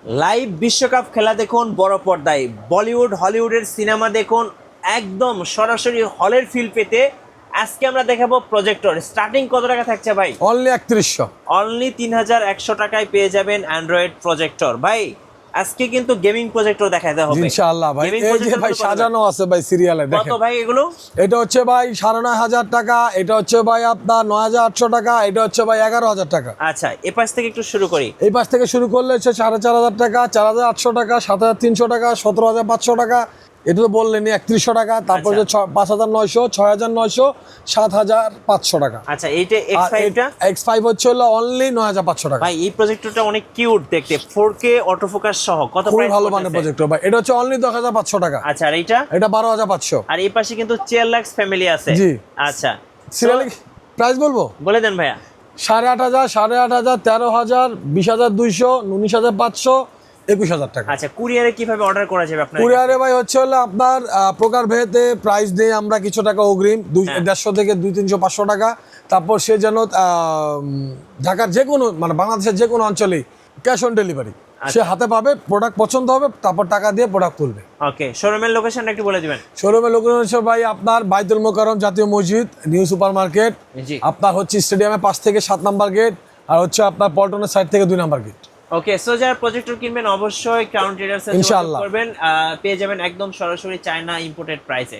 Live বিশ্বকাপ খেলা দেখুন বড় পর্দায়, বলিউড হলিউডের সিনেমা দেখুন একদম সরাসরি হলের ফিল পেতে আজকে আমরা দেখাবো প্রজেক্টর। স্টার্টিং কত টাকা থাকছে ভাই? অনলি 3100। অনলি 3100 টাকায় পেয়ে যাবেন অ্যান্ড্রয়েড প্রজেক্টর। ভাই আজকে কিন্তু গেমিং প্রজেক্টর দেখাতে হবে ইনশাআল্লাহ ভাই। Gaming এই যে projector ভাই গুলো কত সাজানো আছে ভাই সিরিয়ালে কত দেখেন। ভাই এগুলো? এটা হচ্ছে ভাই 9500 টাকা, এটা হচ্ছে ভাই আপনার 9800 টাকা, এটা হচ্ছে ভাই 11000 টাকা। আচ্ছা এ পাশ থেকে একটু শুরু করি। এই পাশ থেকে শুরু করলে হচ্ছে 4500 টাকা, 4800 টাকা, 7300 টাকা, 17500 টাকা, এটা তো বললেনই 3100 টাকা। তারপর যে 5900, 6900, 7500 টাকা। আচ্ছা এইটা X5 টা X5 হচ্ছে হলো অনলি 9500 টাকা। ভাই এই প্রজেক্টরটা অনেক কিউট দেখতে, 4K অটোফোকাস সহ। কত খুবই প্রাইস? ভালো মানের প্রজেক্টর ভাই। এটা হচ্ছে অনলি 10500 টাকা। আচ্ছা আর এইটা? এটা 12500। আর এই পাশে কিন্তু চেয়ারলাক্স ফ্যামিলি আছে। জি। আচ্ছা সিরিয়ালি প্রাইস বলবো? বলে দেন ভাইয়া। 8500, 8500, 13000, 20200, 19500, 21000 টাকা। আচ্ছা কুরিয়ারে কিভাবে অর্ডার করা যাবে আপনার? কুরিয়ারে ভাই হচ্ছে হলো আপনার প্রকার ভেদে প্রাইস দিয়ে আমরা কিছু টাকা অগ্রিম, 150 থেকে 200, 300, 500 টাকা। তারপর সে যেন ঢাকার যে কোনো মানে বাংলাদেশের যে কোনো অঞ্চলেই ক্যাশ অন ডেলিভারি, সে হাতে পাবে, প্রোডাক্ট পছন্দ হবে, তারপর টাকা দিয়ে প্রোডাক্ট তুলবে। ওকে শোরুমের লোকেশনটা একটু বলে দিবেন। শোরুমের লোকেশন হচ্ছে ভাই আপনার বাইতুল মোকাররম জাতীয় মসজিদ, নিউ সুপার মার্কেট, জি। আপনার হচ্ছে স্টেডিয়ামের পাশ থেকে 7 নাম্বার গেট, আর হচ্ছে আপনার পল্টনের সাইড থেকে 2 নাম্বার গেট। ওকে সো যারা প্রজেক্টর কিনবেন অবশ্যই ক্রাউন ট্রেডার্সে যোগাযোগ ইনশাআল্লাহ করবেন, পেয়ে যাবেন একদম সরাসরি চায়না ইম্পোর্টেড প্রাইসে।